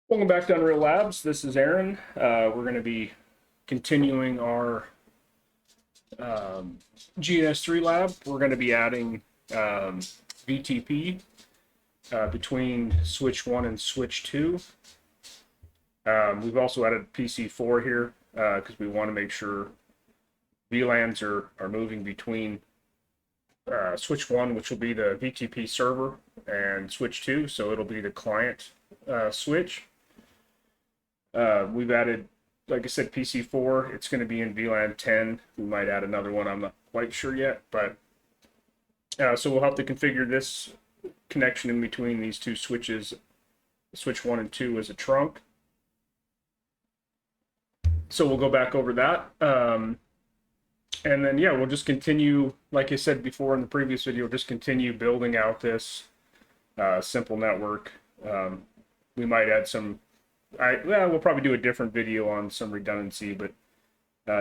Welcome back to Unreal Labs. This is Aaron. We're going to be continuing our GNS3 lab. We're going to be adding VTP between switch 1 and switch 2. We've also added PC4 here because we want to make sure VLANs are moving between switch 1, which will be the VTP server, and switch 2, so it'll be the client switch. We've added, like I said, PC4. It's going to be in VLAN 10. We might add another one. I'm not quite sure yet, but so we'll have to configure this connection in between these two switches, switch 1 and 2, as a trunk. So we'll go back over that. And then, yeah, we'll just continue, like I said before in the previous video, just continue building out this simple network. We might add some we'll probably do a different video on some redundancy, but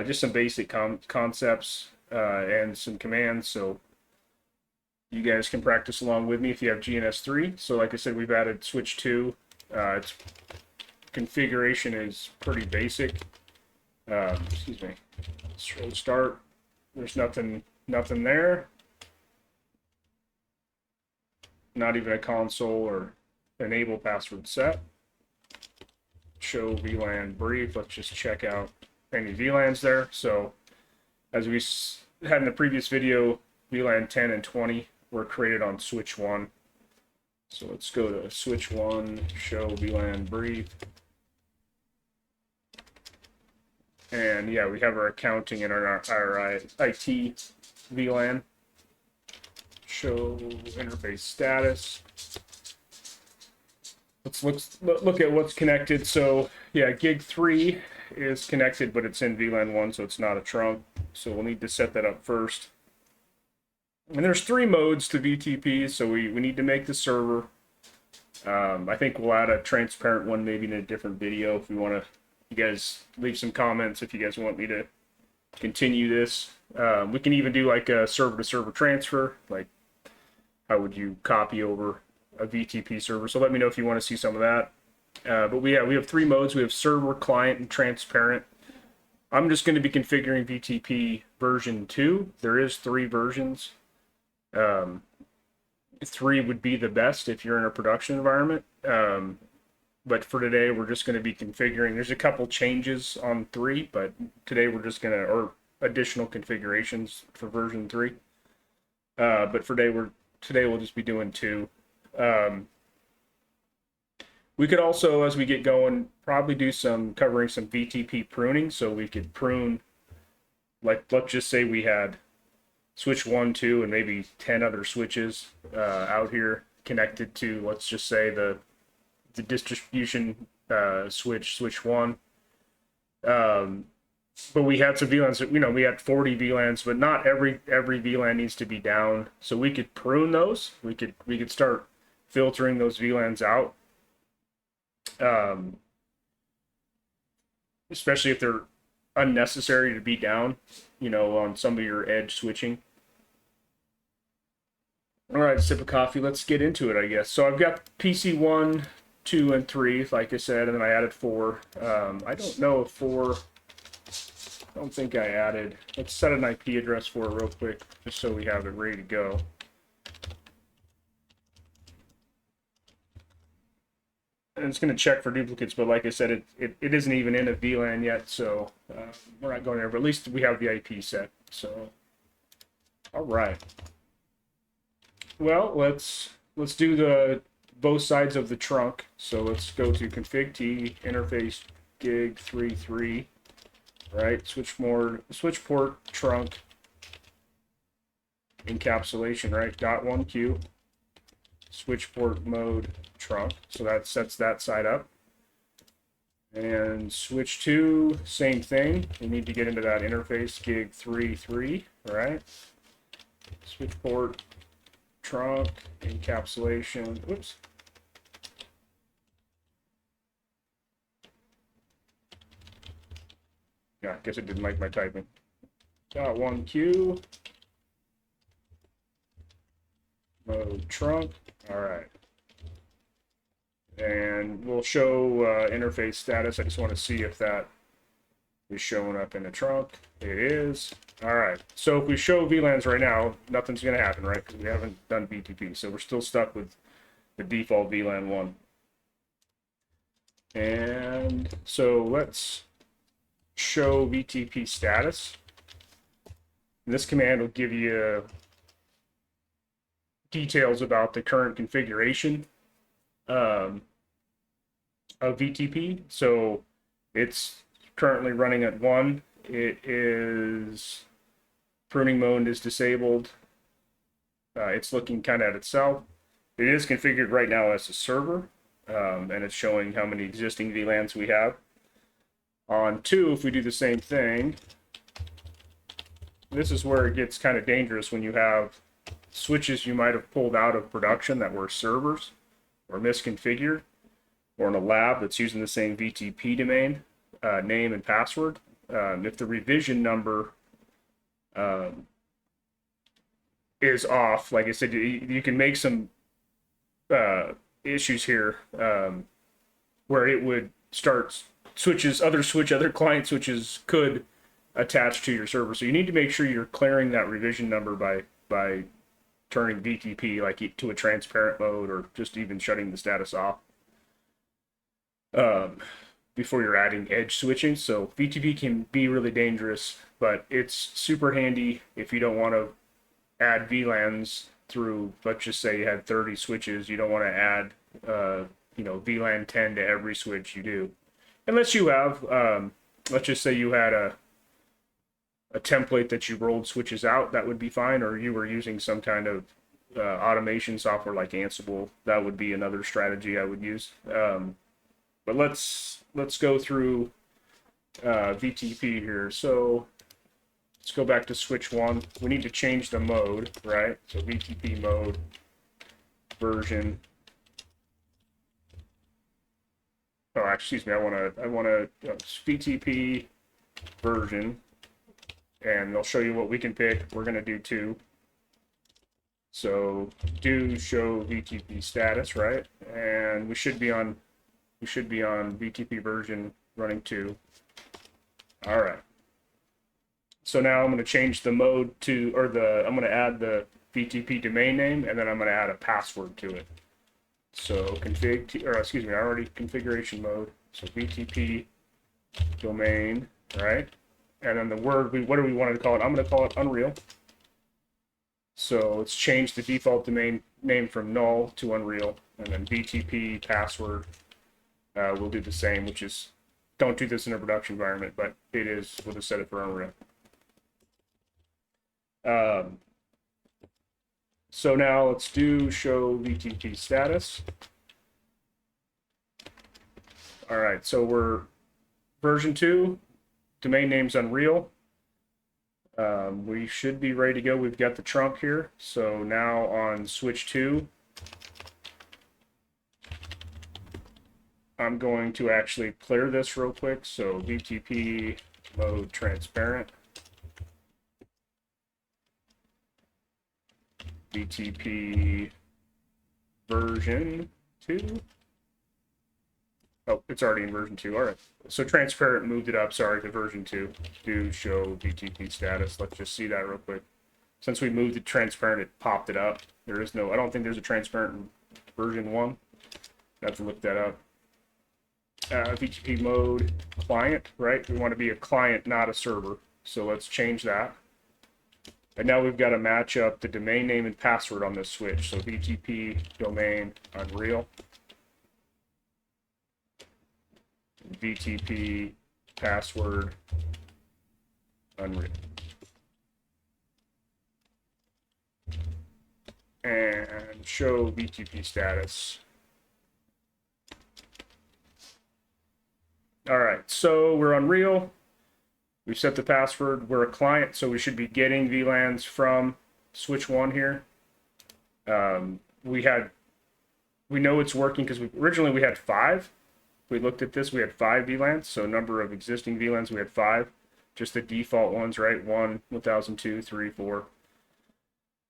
just some basic concepts and some commands, so you guys can practice along with me if you have GNS3. So like I said, we've added switch 2. Its configuration is pretty basic. Excuse me. Let's start. There's nothing there. Not even a console or enable password set. Show VLAN brief. Let's just check out any VLANs there. So as we had in the previous video, VLAN 10 and 20 were created on switch 1. So let's go to switch 1, show VLAN brief. And yeah, we have our accounting and our IT VLAN. Show interface status. Let's look at what's connected. So yeah, gig 3 is connected, but it's in VLAN 1, so it's not a trunk. So we'll need to set that up first. And there's 3 modes to VTP, so we need to make the server. I think we'll add a transparent one maybe in a different video if we want to. You guys leave some comments if you guys want me to continue this. We can even do like a server-to-server transfer. Like, how would you copy over a VTP server? So let me know if you want to see some of that. But we have 3 modes. We have server, client, and transparent. I'm just going to be configuring VTP version 2. There is 3 versions. 3 would be the best if you're in a production environment. But for today, we're just going to be configuring. There's a couple changes on 3, but today we're just going to, or additional configurations for version 3. But for today we'll just be doing 2. We could also, as we get going, probably do covering some VTP pruning. So we could prune, like, let's just say we had switch 1, 2, and maybe 10 other switches out here connected to, let's just say, the distribution switch 1. But we had some VLANs, we had 40 VLANs, but not every VLAN needs to be down. So we could prune those. We could start filtering those VLANs out. Especially if they're unnecessary to be down, on some of your edge switching. All right, sip of coffee. Let's get into it, I guess. So I've got PC 1, 2, and 3, like I said, and then I added 4. I don't know if 4. I don't think I added. Let's set an IP address for it real quick, just so we have it ready to go. And it's going to check for duplicates, but like I said, it isn't even in a VLAN yet, so we're not going there. But at least we have the IP set. So, all right. Well, let's do both sides of the trunk. So let's go to config t interface gig 3.3. Right, switch port trunk encapsulation, right, .1Q, switch port mode trunk. So that sets that side up. And switch 2, same thing. We need to get into that interface gig 3.3, right? Switch port trunk encapsulation. Oops. Yeah, I guess it didn't like my typing. .1Q mode trunk. All right. And we'll show interface status. I just want to see if that is showing up in the trunk. It is. All right. So if we show VLANs right now, nothing's going to happen, right? Because we haven't done VTP. So we're still stuck with the default VLAN 1. And so let's show VTP status. And this command will give you details about the current configuration of VTP. So it's currently running at 1. It is pruning mode is disabled. It's looking kind of at itself. It is configured right now as a server, and it's showing how many existing VLANs we have. On 2, if we do the same thing, this is where it gets kind of dangerous when you have switches you might have pulled out of production that were servers or misconfigured, or in a lab that's using the same VTP domain, name and password. If the revision number is off, like I said, you can make some issues here where it would start switches, other client switches could attach to your server. So you need to make sure you're clearing that revision number by turning VTP like to a transparent mode, or just even shutting the status off before you're adding edge switching. So VTP can be really dangerous, but it's super handy if you don't want to add VLANs through, let's just say you had 30 switches, you don't want to add VLAN 10 to every switch you do. Unless you have, let's just say you had a template that you rolled switches out, that would be fine, or you were using some kind of automation software like Ansible, that would be another strategy I would use. But let's go through VTP here. So let's go back to switch 1. We need to change the mode, right? So VTP mode version. Oh, excuse me. I want to VTP version, and they'll show you what we can pick. We're going to do 2. So do show VTP status, right? And we should be on VTP version running 2. All right. So now I'm going to change the mode to, I'm going to add the VTP domain name, and then I'm going to add a password to it. So configuration mode. So VTP domain, right? And then the word, what do we want to call it? I'm going to call it Unreal. So let's change the default domain name from null to Unreal, and then VTP password. We'll do the same, which is, don't do this in a production environment, but it is, we'll just set it for Unreal. So now let's do show VTP status. All right, so we're version 2, domain name's Unreal. We should be ready to go. We've got the trunk here. So now on switch 2, I'm going to actually clear this real quick. So VTP mode transparent. VTP version 2. Oh, it's already in version 2. All right. So transparent moved it up, sorry, to version 2. Do show VTP status. Let's just see that real quick. Since we moved it transparent, it popped it up. There is no, I don't think there's a transparent in version 1. I have to look that up. VTP mode client, right? We want to be a client, not a server. So let's change that. And now we've got to match up the domain name and password on this switch. So VTP domain Unreal. VTP password Unreal. And show VTP status. All right, so we're Unreal. We've set the password. We're a client, so we should be getting VLANs from switch 1 here. We know it's working because originally we had 5. We looked at this, we had 5 VLANs, so number of existing VLANs, we had 5. Just the default ones, right? 1, 1002, 3, 4.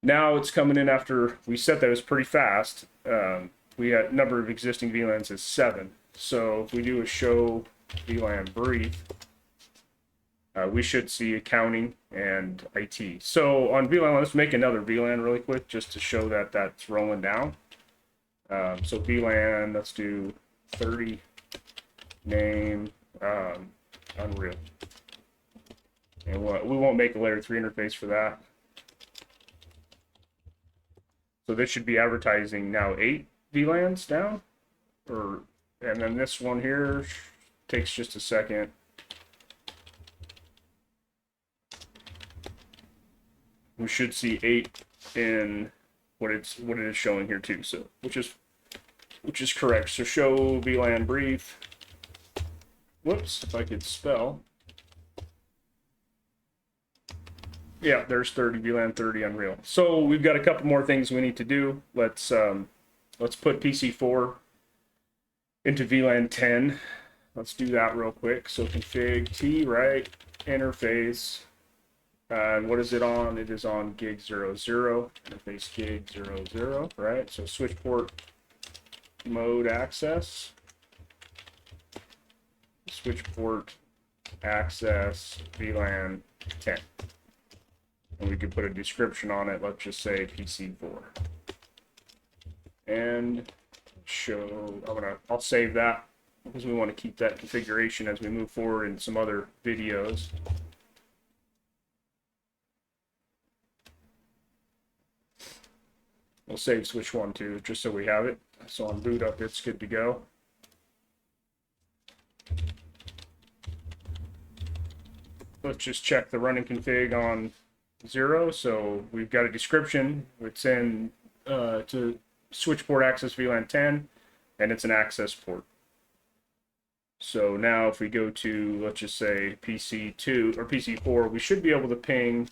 Now it's coming in after we set that. It was pretty fast. we got number of existing VLANs is 7. So if we do a show VLAN brief, we should see accounting and IT. So on VLAN, let's make another VLAN really quick just to show that that's rolling down. So VLAN, let's do 30, name, Unreal. And we won't make a layer 3 interface for that. So this should be advertising now 8 VLANs down. And then this one here takes just a second. We should see 8 in what it is showing here too. So which is correct. So show VLAN brief. Whoops, if I could spell. Yeah, there's 30 VLAN 30 Unreal. So we've got a couple more things we need to do. Let's put PC4 into VLAN 10. Let's do that real quick. So config T right interface. And what is it on? It is on gig 00, interface gig 00, right? So switch port mode access, switch port access VLAN 10. And we could put a description on it. Let's just say PC4. And show, I'll save that because we want to keep that configuration as we move forward in some other videos. We'll save switch 1 too, just so we have it. So on boot up, it's good to go. Let's just check the running config on 0. So we've got a description. It's in to switch port access VLAN 10, and it's an access port. So now if we go to, let's just say PC2 or PC4, we should be able to ping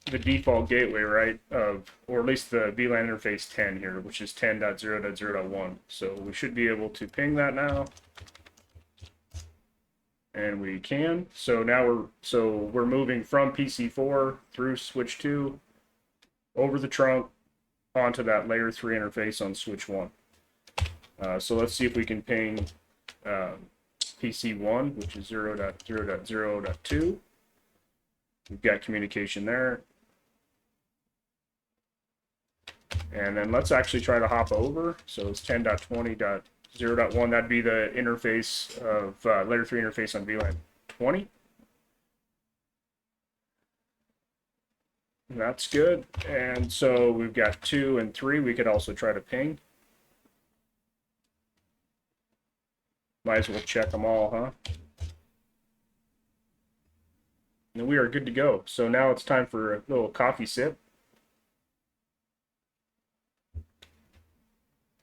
the default gateway, right, or at least the VLAN interface 10 here, which is 10.0.0.1. So we should be able to ping that now, and we can. So now we're moving from PC4 through switch 2 over the trunk onto that layer 3 interface on switch 1. So let's see if we can ping PC1, which is 0.0.0.2. We've got communication there. And then let's actually try to hop over. So it's 10.20.0.1. That'd be the interface of layer 3 interface on VLAN 20. And that's good. And so we've got 2 and 3. We could also try to ping. Might as well check them all, huh? And we are good to go. So now it's time for a little coffee sip.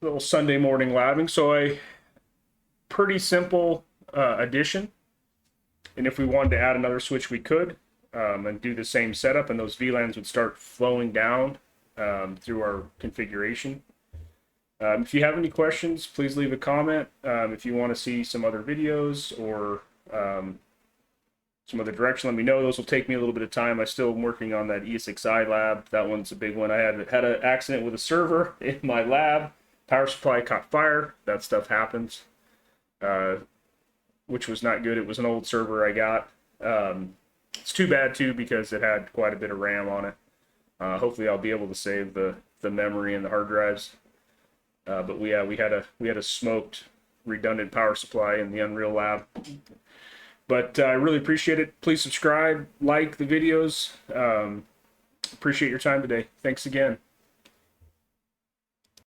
Little Sunday morning labbing. So a pretty simple addition. And if we wanted to add another switch, we could and do the same setup, and those VLANs would start flowing down through our configuration. If you have any questions, please leave a comment. If you want to see some other videos or some other direction, let me know. Those will take me a little bit of time. I still am working on that ESXi lab. That one's a big one. I had an accident with a server in my lab. Power supply caught fire. That stuff happens, which was not good. It was an old server I got. It's too bad too because it had quite a bit of RAM on it. Hopefully I'll be able to save the memory and the hard drives. But we had a smoked redundant power supply in the Unreal lab. But I really appreciate it. Please subscribe, like the videos. Appreciate your time today. Thanks again.